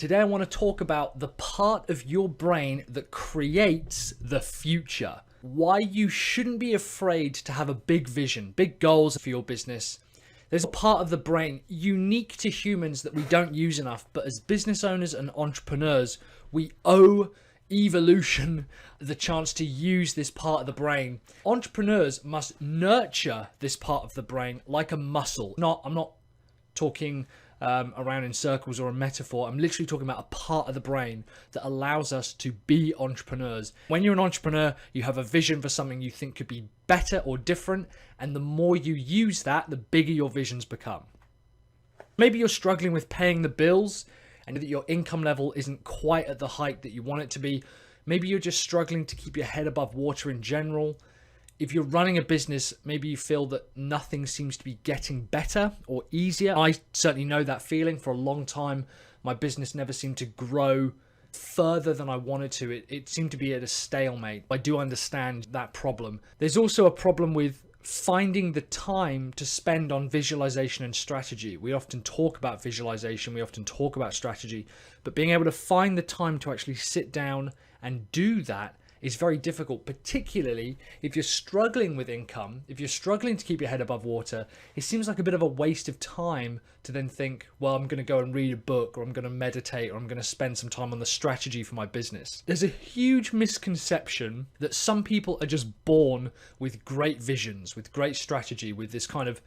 Today I want to talk about the part of your brain that creates the future. Why you shouldn't be afraid to have a big vision, big goals for your business. There's a part of the brain unique to humans that we don't use enough, but as business owners and entrepreneurs, we owe evolution the chance to use this part of the brain. Entrepreneurs must nurture this part of the brain like a muscle. I'm not talking around in circles or a metaphor. I'm literally talking about a part of the brain that allows us to be entrepreneurs. When you're an entrepreneur, you have a vision for something you think could be better or different, and the more you use that, the bigger your visions become. Maybe you're struggling with paying the bills and that your income level isn't quite at the height that you want it to be. Maybe you're just struggling to keep your head above water in general. If you're running a business, maybe you feel that nothing seems to be getting better or easier. I certainly know that feeling. For a long time, my business never seemed to grow further than I wanted to. It seemed to be at a stalemate. I do understand that problem. There's also a problem with finding the time to spend on visualization and strategy. We often talk about visualization, we often talk about strategy, but being able to find the time to actually sit down and do that is very difficult, particularly if you're struggling with income, if you're struggling to keep your head above water. It seems like a bit of a waste of time to then think, well, I'm going to go and read a book, or I'm going to meditate, or I'm going to spend some time on the strategy for my business. There's a huge misconception that some people are just born with great visions, with great strategy, with this kind of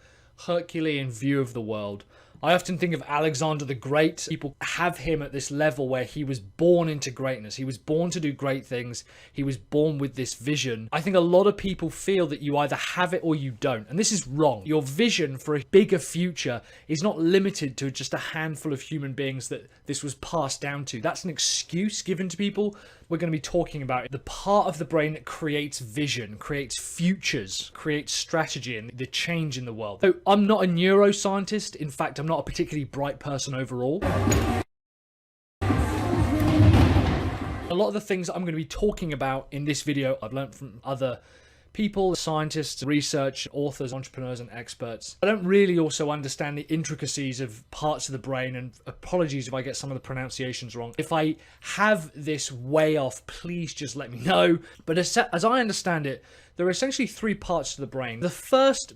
Herculean view of the world. I often think of Alexander the Great. People have him at this level where he was born into greatness. He was born to do great things. He was born with this vision. I think a lot of people feel that you either have it or you don't. And this is wrong. Your vision for a bigger future is not limited to just a handful of human beings that this was passed down to. That's an excuse given to people. We're going to be talking about the part of the brain that creates vision, creates futures, creates strategy, and the change in the world. So I'm not a neuroscientist. In fact, I'm not a particularly bright person overall. A lot of the things I'm going to be talking about in this video, I've learned from other people, scientists, research, authors, entrepreneurs, and experts. I don't really also understand the intricacies of parts of the brain, and apologies if I get some of the pronunciations wrong. If I have this way off, please just let me know. But as I understand it, there are essentially three parts to the brain. The first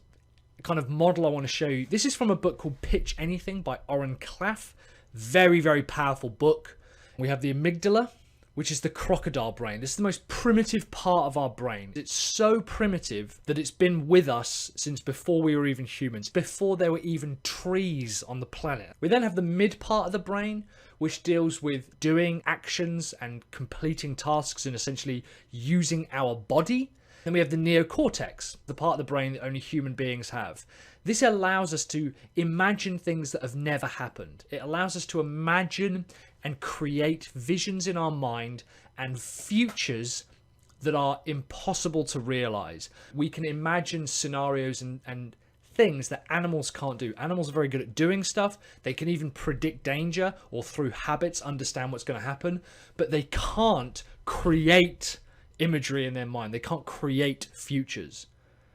kind of model I want to show you, this is from a book called Pitch Anything by Oren Klaff. Very, very powerful book. We have the amygdala, which is the crocodile brain. This is the most primitive part of our brain. It's so primitive that it's been with us since before we were even humans, before there were even trees on the planet. We then have the mid part of the brain, which deals with doing actions and completing tasks and essentially using our body. Then we have the neocortex, the part of the brain that only human beings have. This allows us to imagine things that have never happened. It allows us to imagine and create visions in our mind and futures that are impossible to realize. We can imagine scenarios and things that animals can't do. Animals are very good at doing stuff. They can even predict danger or through habits understand what's going to happen, but they can't create imagery in their mind. They can't create futures.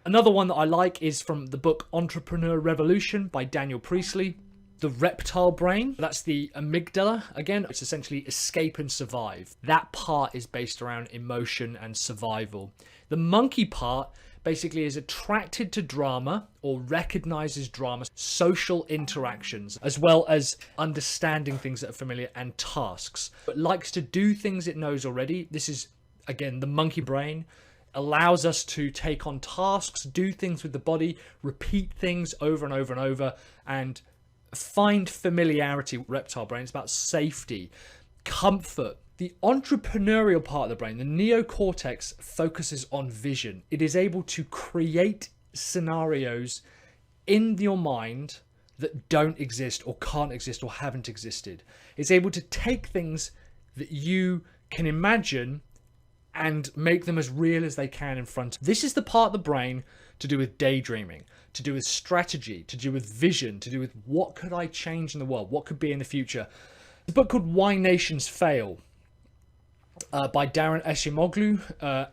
Another one that I like is from the book Entrepreneur Revolution by Daniel Priestley. The reptile brain, that's the amygdala. Again, it's essentially escape and survive. That part is based around emotion and survival. The monkey part basically is attracted to drama or recognizes drama, social interactions, as well as understanding things that are familiar and tasks. It likes to do things it knows already. This is, again, the monkey brain. Allows us to take on tasks, do things with the body, repeat things over and over and over, and find familiarity. Reptile brain is about safety, comfort. The entrepreneurial part of the brain, the neocortex, focuses on vision. It is able to create scenarios in your mind that don't exist or can't exist or haven't existed. It's able to take things that you can imagine and make them as real as they can in front. This is the part of the brain to do with daydreaming, to do with strategy, to do with vision, to do with what could I change in the world, what could be in the future. The book called Why Nations Fail by Daron Acemoglu,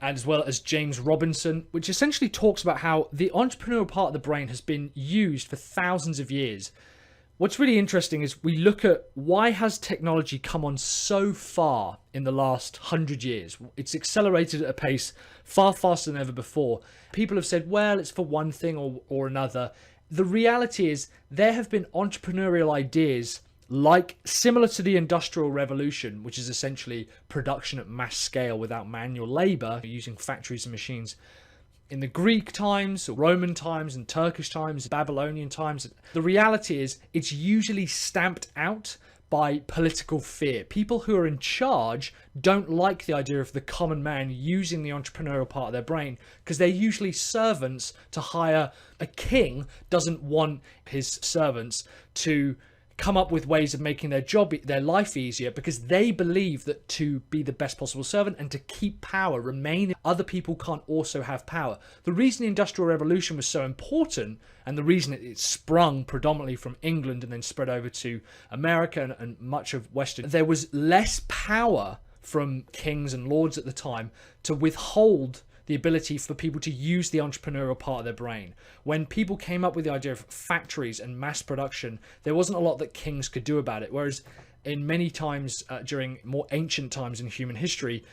as well as James Robinson, which essentially talks about how the entrepreneurial part of the brain has been used for thousands of years What's really interesting is we look at why has technology come on so far in the last 100 years. It's accelerated at a pace far faster than ever before. People have said, well, it's for one thing or another. The reality is there have been entrepreneurial ideas like similar to the Industrial Revolution, which is essentially production at mass scale without manual labor, using factories and machines. In the Greek times, Roman times, and Turkish times, Babylonian times, the reality is it's usually stamped out by political fear. People who are in charge don't like the idea of the common man using the entrepreneurial part of their brain because they're usually servants to hire. A king doesn't want his servants to come up with ways of making their life easier because they believe that to be the best possible servant and to keep power, remain, other people can't also have power. The reason the Industrial Revolution was so important, and the reason it sprung predominantly from England and then spread over to America and much of Western, there was less power from kings and lords at the time to withhold the ability for people to use the entrepreneurial part of their brain. When people came up with the idea of factories and mass production, there wasn't a lot that kings could do about it. Whereas in many times during more ancient times in human history,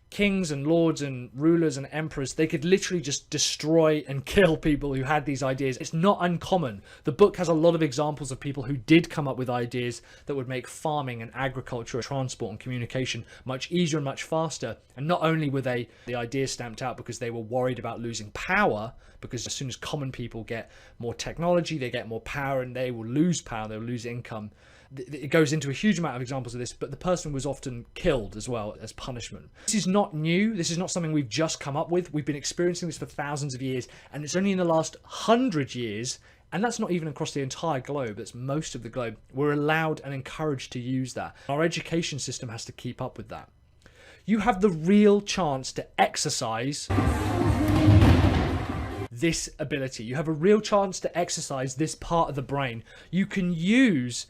kings and lords and rulers and emperors, they could literally just destroy and kill people who had these ideas. It's not uncommon. The book has a lot of examples of people who did come up with ideas that would make farming and agriculture, transport and communication much easier and much faster. And not only were the ideas stamped out because they were worried about losing power, because as soon as common people get more technology, they get more power and they will lose power, they'll lose income. It goes into a huge amount of examples of this, but the person was often killed as well as punishment. This is not new. This is not something we've just come up with. We've been experiencing this for thousands of years, and it's only in the last 100 years, and that's not even across the entire globe, that's most of the globe, we're allowed and encouraged to use that. Our education system has to keep up with that. You have the real chance to exercise this ability. You have a real chance to exercise this part of the brain. You can use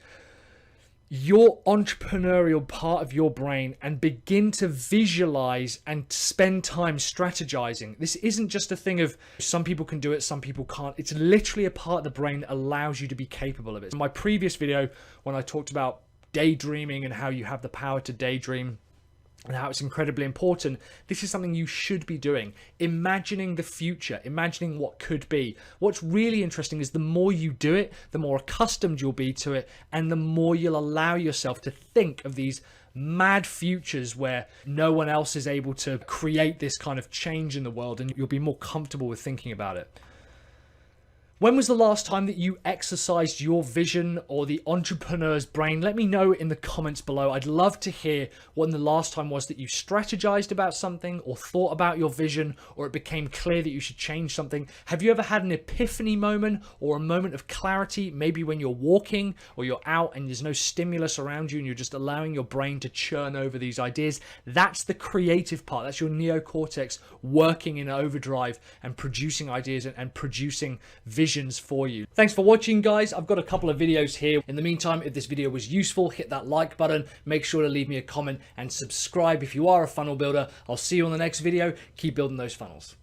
your entrepreneurial part of your brain and begin to visualize and spend time strategizing. This isn't just a thing of some people can do it, some people can't. It's literally a part of the brain that allows you to be capable of it. In my previous video, when I talked about daydreaming and how you have the power to daydream and how it's incredibly important, this is something you should be doing. Imagining the future, imagining what could be. What's really interesting is the more you do it, the more accustomed you'll be to it, and the more you'll allow yourself to think of these mad futures where no one else is able to create this kind of change in the world, and you'll be more comfortable with thinking about it. When was the last time that you exercised your vision or the entrepreneur's brain? Let me know in the comments below. I'd love to hear when the last time was that you strategized about something or thought about your vision, or it became clear that you should change something. Have you ever had an epiphany moment or a moment of clarity, maybe when you're walking or you're out and there's no stimulus around you and you're just allowing your brain to churn over these ideas? That's the creative part. That's your neocortex working in overdrive and producing ideas and producing vision for you. Thanks for watching, guys. I've got a couple of videos here. In the meantime, if this video was useful, hit that like button, make sure to leave me a comment and subscribe if you are a funnel builder. I'll see you on the next video. Keep building those funnels.